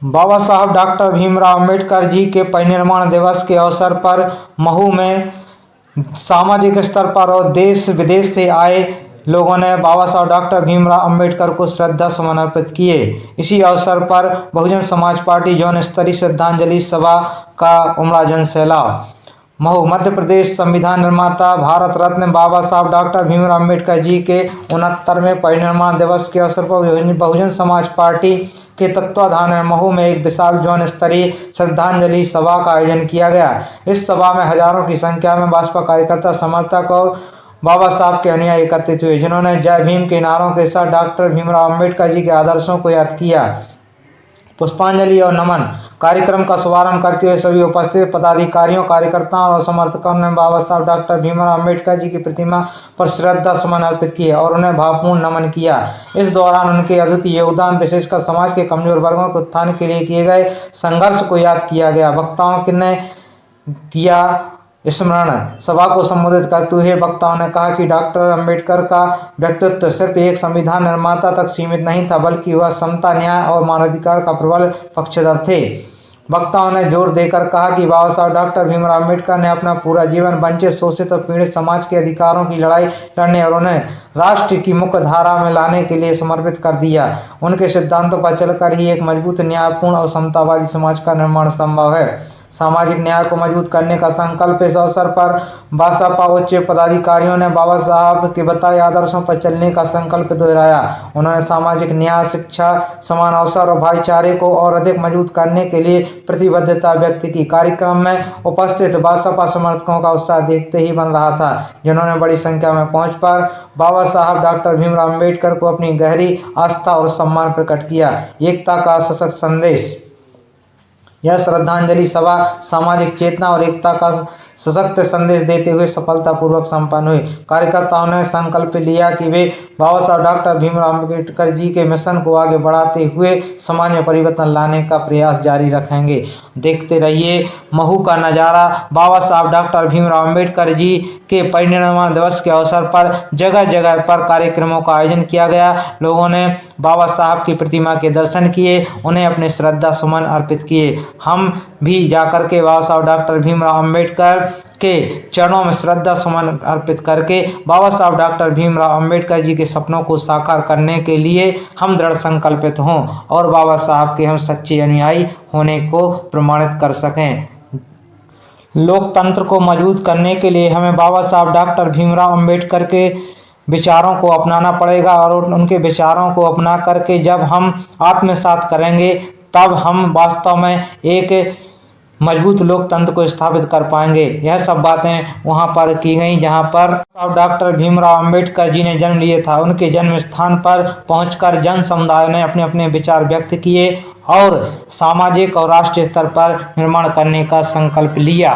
बाबा साहब डॉक्टर भीमराव अंबेडकर जी के परिनिर्वाण दिवस के अवसर पर महू में सामाजिक स्तर पर और देश विदेश से आए लोगों ने बाबा साहब डॉक्टर भीमराव अंबेडकर को श्रद्धा सुमन अर्पित किए। इसी अवसर पर बहुजन समाज पार्टी जौन स्तरीय श्रद्धांजलि सभा का उमड़ा जनसैलाब। महू मध्य प्रदेश संविधान निर्माता भारत रत्न बाबा साहब डॉक्टर भीमराव अंबेडकर जी के 69वें परिनिर्वाण दिवस के अवसर पर बहुजन समाज पार्टी के तत्वाधान में महू में एक विशाल जौन स्तरीय श्रद्धांजलि सभा का आयोजन किया गया। इस सभा में हजारों की संख्या में भाजपा कार्यकर्ता, समर्थक और बाबा साहब के अनुयायी एकत्रित हुए, जिन्होंने जय भीम के नारों के साथ डॉक्टर भीमराव अंबेडकर जी के आदर्शों को याद किया। पुष्पांजलि और नमन कार्यक्रम का शुभारंभ करते हुए सभी उपस्थित पदाधिकारियों, कार्यकर्ताओं और समर्थकों ने बाबा साहब डॉक्टर भीमराव अंबेडकर जी की प्रतिमा पर श्रद्धा सुमन अर्पित किए और उन्हें भावपूर्ण नमन किया। इस दौरान उनके अद्वितीय योगदान, विशेषकर समाज के कमजोर वर्गों के उत्थान के लिए किए गए संघर्ष को याद किया गया। वक्ताओं ने किया स्मरण। सभा को संबोधित करते हुए वक्ताओं ने कहा कि डॉक्टर अंबेडकर का व्यक्तित्व सिर्फ एक संविधान निर्माता तक सीमित नहीं था, बल्कि वह समता, न्याय और मानवाधिकार का प्रबल पक्षधर थे। वक्ताओं ने जोर देकर कहा कि बाबा साहब डॉक्टर भीमराव अंबेडकर ने अपना पूरा जीवन वंचित, शोषित और पीड़ित समाज के अधिकारों की लड़ाई लड़ने और उन्हें राष्ट्र की मुख्य धारा में लाने के लिए समर्पित कर दिया। उनके सिद्धांतों पर चलकर ही एक मजबूत, न्यायपूर्ण और समतावादी समाज का निर्माण संभव है। सामाजिक न्याय को मजबूत करने का संकल्प। इस अवसर पर बसपा उच्च पदाधिकारियों ने बाबा साहब के बताए आदर्शों पर चलने का संकल्प दोहराया। उन्होंने सामाजिक न्याय, शिक्षा, समान अवसर और भाईचारे को और अधिक मजबूत करने के लिए प्रतिबद्धता व्यक्त की। कार्यक्रम में उपस्थित बसपा समर्थकों का उत्साह देखते ही बन रहा था, जिन्होंने बड़ी संख्या में पहुंचकर बाबा साहब डॉक्टर भीमराव अंबेडकर को अपनी गहरी आस्था और सम्मान प्रकट किया। एकता का सशक्त संदेश। यह श्रद्धांजलि सभा सामाजिक चेतना और एकता का सशक्त संदेश देते हुए सफलतापूर्वक संपन्न हुई। कार्यकर्ताओं ने संकल्प लिया कि वे बाबा साहब डॉक्टर भीमराव अंबेडकर जी के मिशन को आगे बढ़ाते हुए समाज में परिवर्तन लाने का प्रयास जारी रखेंगे। देखते रहिए महू का नज़ारा। बाबा साहब डॉक्टर भीमराव अंबेडकर जी के परिनिर्वाण दिवस के अवसर पर जगह जगह पर कार्यक्रमों का आयोजन किया गया। लोगों ने बाबा साहब की प्रतिमा के दर्शन किए, उन्हें अपने श्रद्धा सुमन अर्पित किए। हम भी जाकर के बाबा साहब डॉक्टर भीमराव अंबेडकर के चरणों में श्रद्धा सुमन अर्पित करके बाबा साहब डॉक्टर भीमराव अंबेडकर जी के सपनों को साकार करने के लिए हम दृढ़ संकल्पित हों और बाबा साहब के हम सच्चे अनुयायी होने को प्रमाणित कर सकें। लोकतंत्र को मजबूत करने के लिए हमें बाबा साहब डॉक्टर भीमराव अंबेडकर के विचारों को अपनाना पड़ेगा और उनके विचारों को अपना करके जब हम आत्मसात करेंगे, तब हम वास्तव में एक मजबूत लोकतंत्र को स्थापित कर पाएंगे। यह सब बातें वहां पर की गई जहां पर डॉक्टर भीमराव अंबेडकर जी ने जन्म लिया था। उनके जन्म स्थान पर पहुंचकर जन समुदाय ने अपने अपने विचार व्यक्त किए और सामाजिक और राष्ट्रीय स्तर पर निर्माण करने का संकल्प लिया।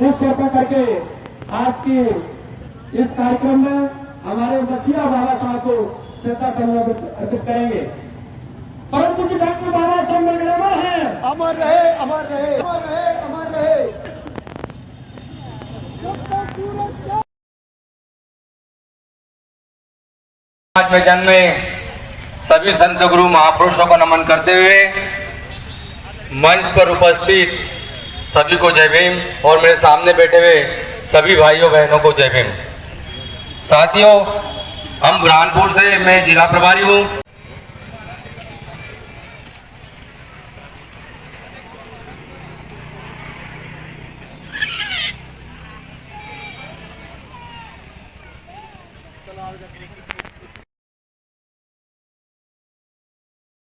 करके आज की इस कार्यक्रम में हमारे मसीहा बाबा साहब को श्रद्धा सुमन अर्पित करेंगे। परम पूज्य डॉक्टर बाबा साहब अमर है, अमर रहे, अमर रहे, अमर रहे, अमर रहे। आज में जन्मे सभी संत गुरु महापुरुषों को नमन करते हुए मंच पर उपस्थित सभी को जय भीम और मेरे सामने बैठे हुए सभी भाइयों बहनों को जय भीम। साथियों, हम बुरहानपुर से, मैं जिला प्रभारी हूँ।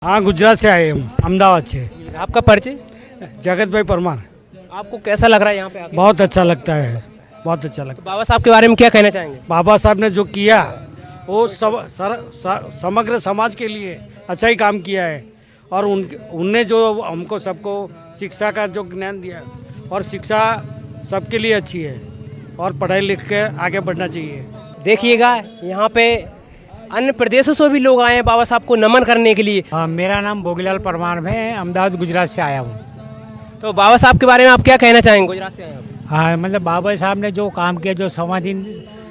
हाँ, गुजरात से आए हम, अहमदाबाद से। आपका परिचय? जगत भाई परमार। आपको कैसा लग रहा है यहाँ पे आके? बहुत अच्छा लगता है, बहुत अच्छा लगता है। बाबा साहब के बारे में क्या कहना चाहेंगे? बाबा साहब ने जो किया वो समग्र समाज के लिए अच्छा ही काम किया है और उनने जो हमको सबको शिक्षा का जो ज्ञान दिया और शिक्षा सबके लिए अच्छी है और पढ़ाई लिख के आगे बढ़ना चाहिए। देखिएगा यहाँ पे अन्य प्रदेशों से भी लोग आए हैं बाबा साहब को नमन करने के लिए। हाँ, मेरा नाम भोगीलाल परमार है, अहमदाबाद गुजरात से आया हूँ। तो बाबा साहब के बारे में आप क्या कहना चाहेंगे? गुजरात से आए हैं। हाँ, मतलब बाबा साहब ने जो काम किया, जो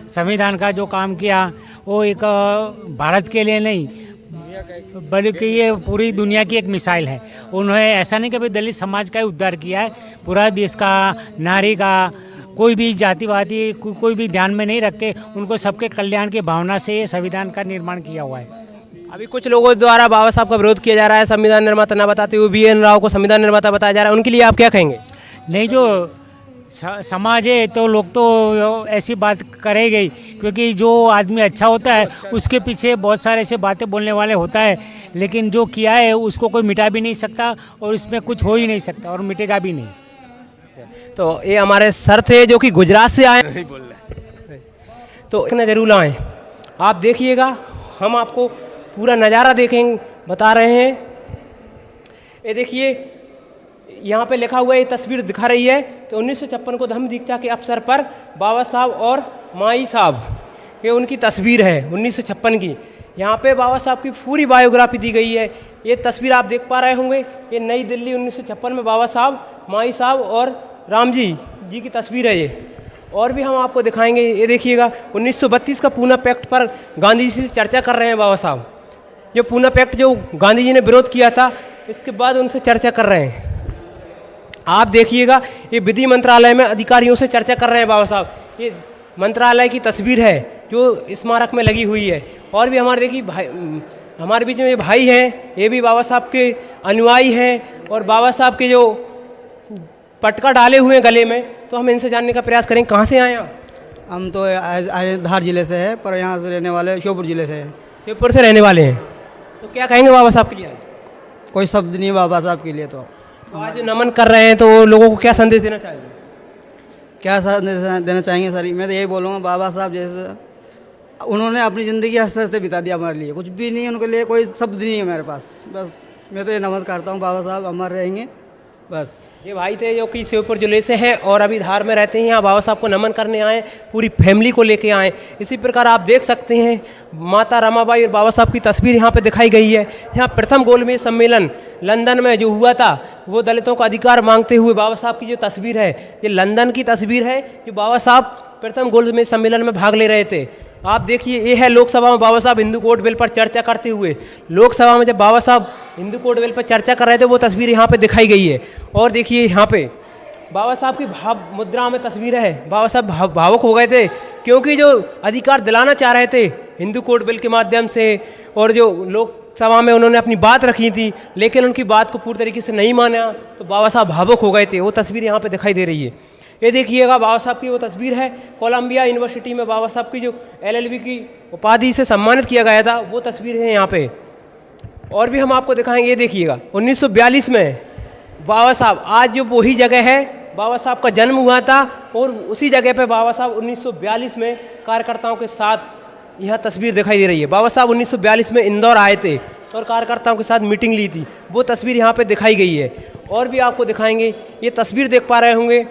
संविधान का जो काम किया, वो एक भारत के लिए नहीं बल्कि ये पूरी दुनिया की एक मिसाइल है। उन्होंने ऐसा नहीं कभी दलित समाज का ही उद्धार किया है, पूरा देश का, नारी का, कोई भी जातिवादी कोई भी ध्यान में नहीं रख के उनको सबके कल्याण की भावना से ये संविधान का निर्माण किया हुआ है। अभी कुछ लोगों द्वारा बाबा साहब का विरोध किया जा रहा है, संविधान निर्माता न बताते हुए BN राव को संविधान निर्माता बताया जा रहा है, उनके लिए आप क्या कहेंगे? नहीं, जो समाज है तो लोग तो ऐसी बात करेंगे ही, क्योंकि जो आदमी अच्छा होता है उसके पीछे बहुत सारे ऐसे बातें बोलने वाले होता है, लेकिन जो किया है उसको कोई मिटा भी नहीं सकता और इसमें कुछ हो ही नहीं सकता और मिटेगा भी नहीं। तो ये हमारे सर थे जो कि गुजरात से आए, नहीं बोल रहे, तो इतना जरूर आए। आप देखिएगा, हम आपको पूरा नज़ारा देखेंगे, बता रहे हैं। ये देखिए, यहाँ पे लिखा हुआ ये तस्वीर दिखा रही है कि 1956 को धम्म दीक्षा के अवसर पर बाबा साहब और माई साहब, ये उनकी तस्वीर है 1956 की। यहाँ पे बाबा साहब की पूरी बायोग्राफी दी गई है। ये तस्वीर आप देख पा रहे होंगे, ये नई दिल्ली 1956 में बाबा साहब, माई साहब और राम जी की तस्वीर है ये। और भी हम आपको दिखाएंगे। ये देखिएगा, 1932 का पूना पैक्ट पर गांधी जी से चर्चा कर रहे हैं बाबा साहब। जो पूना पैक्ट जो गांधी जी ने विरोध किया था, इसके बाद उनसे चर्चा कर रहे हैं। आप देखिएगा, ये विधि मंत्रालय में अधिकारियों से चर्चा कर रहे हैं बाबा साहब। ये मंत्रालय की तस्वीर है जो स्मारक में लगी हुई है। और भी हमारे देखिए भाई, हमारे बीच में ये भाई हैं, ये भी बाबा साहब के अनुयायी हैं और बाबा साहब के जो पटका डाले हुए हैं गले में, तो हम इनसे जानने का प्रयास करें। कहाँ से आए आप? हम तो धार जिले से है, पर यहाँ से रहने वाले श्योपुर जिले से है। शिवपुर से रहने वाले हैं, तो क्या कहेंगे बाबा साहब के लिए? कोई शब्द नहीं बाबा साहब के लिए। तो आज नमन कर रहे हैं, तो लोगों को क्या संदेश देना चाहिए? क्या देना चाहेंगे सर? मैं तो यही बोलूँगा, बाबा साहब जैसे उन्होंने अपनी ज़िंदगी हंसते हंसते बिता दिया हमारे लिए, कुछ भी नहीं उनके लिए, कोई शब्द नहीं है मेरे पास। बस मैं तो ये नमन करता हूँ, बाबा साहब अमर रहेंगे बस। ये भाई थे जो कि शिवपुर जिले से हैं और अभी धार में रहते हैं। यहाँ बाबा साहब को नमन करने आए, पूरी फैमिली को लेके आए। इसी प्रकार आप देख सकते हैं, माता रमाबाई और बाबा साहब की तस्वीर यहाँ पे दिखाई गई है। यहाँ प्रथम गोलमेज सम्मेलन लंदन में जो हुआ था, वो दलितों का अधिकार मांगते हुए बाबा साहब की जो तस्वीर है, ये लंदन की तस्वीर है, जो बाबा साहब प्रथम गोलमेज सम्मेलन में भाग ले रहे थे। आप देखिए, ये है लोकसभा में बाबा साहब हिंदू कोड बिल पर चर्चा करते हुए। लोकसभा में जब बाबा साहब हिंदू कोड बिल पर चर्चा कर रहे थे, वो तस्वीर यहाँ पे दिखाई गई है। और देखिए, यहाँ पे बाबा साहब की भाव मुद्रा में तस्वीर है। बाबा साहब भावुक हो गए थे, क्योंकि जो अधिकार दिलाना चाह रहे थे हिंदू कोड बिल के माध्यम से, और जो लोकसभा में उन्होंने अपनी बात रखी थी, लेकिन उनकी बात को पूरी तरीके से नहीं माना, तो बाबा साहब भावुक हो गए थे। वो तस्वीर यहाँ पे दिखाई दे रही है। ये देखिएगा, बाबा साहब की वो तस्वीर है। कोलंबिया यूनिवर्सिटी में बाबा साहब की जो LLB की उपाधि से सम्मानित किया गया था, वो तस्वीर है यहाँ पे। और भी हम आपको दिखाएंगे। ये देखिएगा, 1942 में बाबा साहब, आज जो वही जगह है, बाबा साहब का जन्म हुआ था, और उसी जगह पे बाबा साहब 1942 में कार्यकर्ताओं के साथ यहाँ तस्वीर दिखाई दे रही है। बाबा साहब 1942 में इंदौर आए थे और कार्यकर्ताओं के साथ मीटिंग ली थी, वो तस्वीर यहाँ पे दिखाई गई है। और भी आपको दिखाएंगे। ये तस्वीर देख पा रहे होंगे,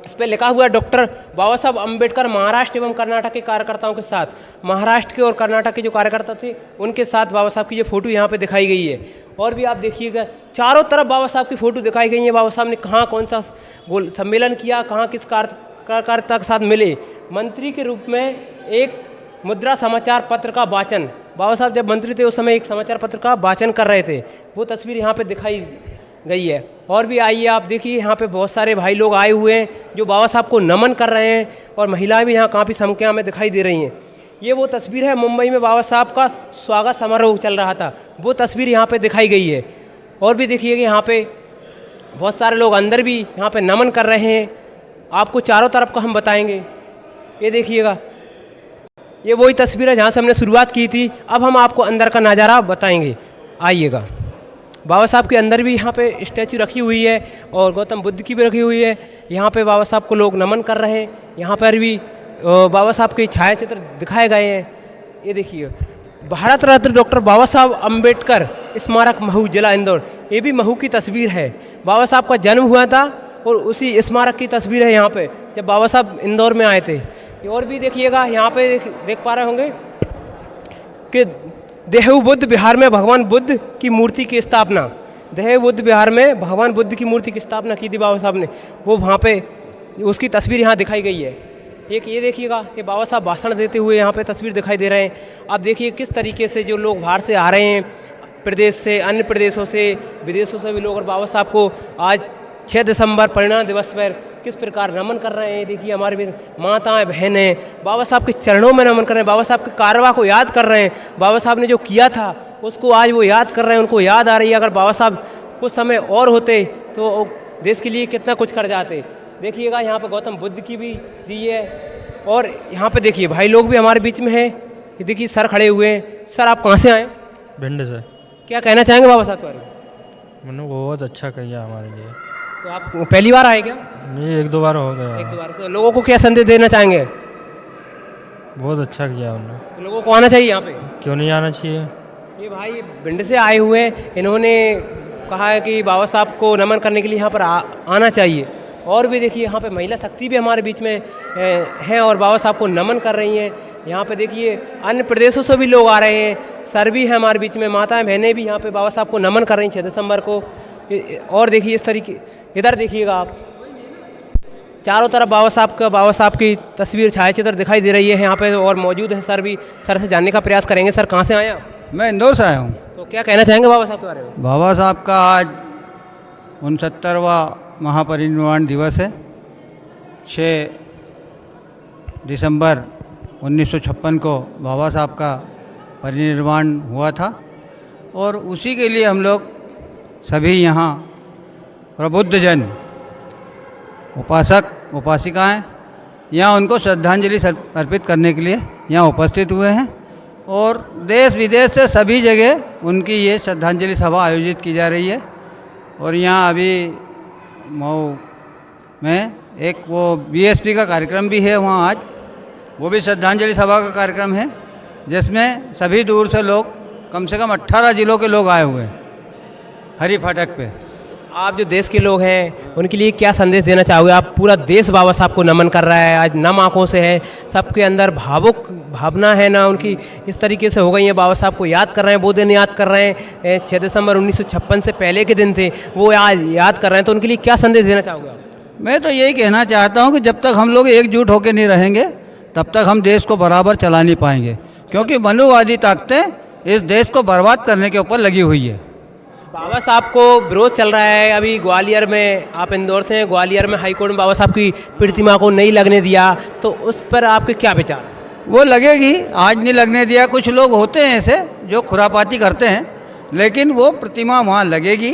इस पर लिखा हुआ है डॉक्टर बाबा साहब अम्बेडकर महाराष्ट्र एवं कर्नाटक के कार्यकर्ताओं के साथ। महाराष्ट्र के और कर्नाटक के जो कार्यकर्ता थे, उनके साथ बाबा साहब की ये फोटो यहाँ पे दिखाई गई है। और भी आप देखिएगा, चारों तरफ बाबा साहब की फ़ोटो दिखाई गई है। बाबा साहब ने कहाँ कौन सा सम्मेलन किया, कहाँ किस कार्यकर्ता के साथ मिले। मंत्री के रूप में एक मुद्रा समाचार पत्र का वाचन, बाबा साहब जब मंत्री थे उस समय एक समाचार पत्र का वाचन कर रहे थे, वो तस्वीर यहाँ पे दिखाई गई है। और भी आइए, आप देखिए, यहाँ पे बहुत सारे भाई लोग आए हुए हैं जो बाबा साहब को नमन कर रहे हैं, और महिलाएं भी यहाँ काफ़ी संख्या में दिखाई दे रही हैं। ये वो तस्वीर है, मुंबई में बाबा साहब का स्वागत समारोह चल रहा था, वो तस्वीर यहाँ पे दिखाई गई है। और भी देखिए कि यहाँ पे बहुत सारे लोग अंदर भी यहाँ पे नमन कर रहे हैं। आपको चारों तरफ का हम बताएंगे। ये देखिएगा, ये वही तस्वीर है जहाँ से हमने शुरुआत की थी। अब हम आपको अंदर का नज़ारा बताएंगे, आइएगा। बाबा साहब के अंदर भी यहाँ पे स्टैचू रखी हुई है और गौतम बुद्ध की भी रखी हुई है। यहाँ पे बाबा साहब को लोग नमन कर रहे हैं। यहाँ पर भी बाबा साहब के छायाचित्र दिखाए गए हैं। ये देखिए, भारत रत्न डॉक्टर बाबा साहब अम्बेडकर स्मारक महू, जिला इंदौर। ये भी महू की तस्वीर है। बाबा साहब का जन्म हुआ था और उसी स्मारक की तस्वीर है यहाँ पे, जब बाबा साहब इंदौर में आए थे। और भी देखिएगा, यहाँ पे देख पा रहे होंगे कि देहू बुद्ध विहार में भगवान बुद्ध की मूर्ति की स्थापना, देहू बुद्ध विहार में भगवान बुद्ध की मूर्ति की स्थापना की थी बाबा साहब ने, वो वहाँ पे उसकी तस्वीर यहाँ दिखाई गई है। एक ये देखिएगा, ये बाबा साहब भाषण देते हुए यहाँ पे तस्वीर दिखाई दे रहे हैं। आप देखिए किस तरीके से जो लोग बाहर से आ रहे हैं, प्रदेश से, अन्य प्रदेशों से, विदेशों से भी लोग, और बाबा साहब को आज 6 दिसंबर परिनिर्वाण दिवस पर किस प्रकार नमन कर रहे हैं। देखिए हमारे भी माताएं बहनें बाबा साहब के चरणों में नमन कर रहे हैं, बाबा साहब के कारवा को याद कर रहे हैं। बाबा साहब ने जो किया था उसको आज वो याद कर रहे हैं, उनको याद आ रही है। अगर बाबा साहब कुछ समय और होते तो देश के लिए कितना कुछ कर जाते। देखिएगा यहाँ पे गौतम बुद्ध की भी दी है, और यहाँ पे देखिए भाई लोग भी हमारे बीच में हैं। ये देखिए सर खड़े हुए हैं। सर आप कहाँ से आए? भिंड से। क्या कहना चाहेंगे बाबा साहब के बारे में? मैंने बहुत अच्छा किया हमारे लिए। तो आप पहली बार आए क्या? ये 1-2 बार हो गया। 1-2 बार। तो लोगों को क्या संदेश देना चाहेंगे? बहुत अच्छा किया उन्होंने। तो लोगों को आना चाहिए यहाँ पे? क्यों नहीं आना चाहिए? ये भाई भिंड से आए हुए हैं, इन्होंने कहा है कि बाबा साहब को नमन करने के लिए यहाँ पर आना चाहिए। और भी देखिए यहाँ पे महिला शक्ति भी हमारे बीच में हैं और बाबा साहब को नमन कर रही हैं। यहाँ पे देखिए अन्य प्रदेशों से भी लोग आ रहे हैं, सर भी है हमारे बीच में, माताएं बहनें भी यहाँ पे बाबा साहब को नमन कर रही हैं 6 दिसंबर को। और देखिए इस तरीके, इधर देखिएगा आप, चारों तरफ बाबा साहब की तस्वीर छायाचित्र दिखाई दे रही है यहाँ पे, और मौजूद है सर भी। सर से जानने का प्रयास करेंगे। सर कहाँ से आए आप? मैं इंदौर से आया हूँ। तो क्या कहना चाहेंगे बाबा साहब के बारे में? बाबा साहब का आज 69वां महापरिनिर्वाण दिवस है। 6 दिसंबर 1956 को बाबा साहब का परिनिर्वाण हुआ था, और उसी के लिए हम लोग सभी यहाँ प्रबुद्धजन, उपासक उपासिकाएँ यहाँ उनको श्रद्धांजलि अर्पित करने के लिए यहाँ उपस्थित हुए हैं। और देश विदेश से सभी जगह उनकी ये श्रद्धांजलि सभा आयोजित की जा रही है। और यहाँ अभी मऊ में एक वो बीएसपी का कार्यक्रम भी है, वहाँ आज वो भी श्रद्धांजलि सभा का कार्यक्रम है, जिसमें सभी दूर से लोग, कम से कम 18 जिलों के लोग आए हुए हैं हरी फाटक पे। आप जो देश के लोग हैं उनके लिए क्या संदेश देना चाहोगे? आप, पूरा देश बाबा साहब को नमन कर रहा है, आज नम आँखों से है, सबके अंदर भावुक भावना है ना उनकी इस तरीके से हो गई है, बाबा साहब को याद कर रहे हैं, वो दिन याद कर रहे हैं 6 दिसंबर 1956 से पहले के दिन थे, वो आज याद कर रहे हैं। तो उनके लिए क्या संदेश देना चाहोगे आप? मैं तो यही कहना चाहता हूँ कि जब तक हम लोग एकजुट होकर नहीं रहेंगे तब तक हम देश को बराबर चला नहीं पाएंगे, क्योंकि मनुवादी ताकतें इस देश को बर्बाद करने के ऊपर लगी हुई है। बाबा साहब को विरोध चल रहा है अभी ग्वालियर में, आप इंदौर से हैं, ग्वालियर में हाईकोर्ट में बाबा साहब की प्रतिमा को नहीं लगने दिया, तो उस पर आपके क्या विचार? वो लगेगी, आज नहीं लगने दिया। कुछ लोग होते हैं ऐसे जो खुरापाती करते हैं, लेकिन वो प्रतिमा वहाँ लगेगी।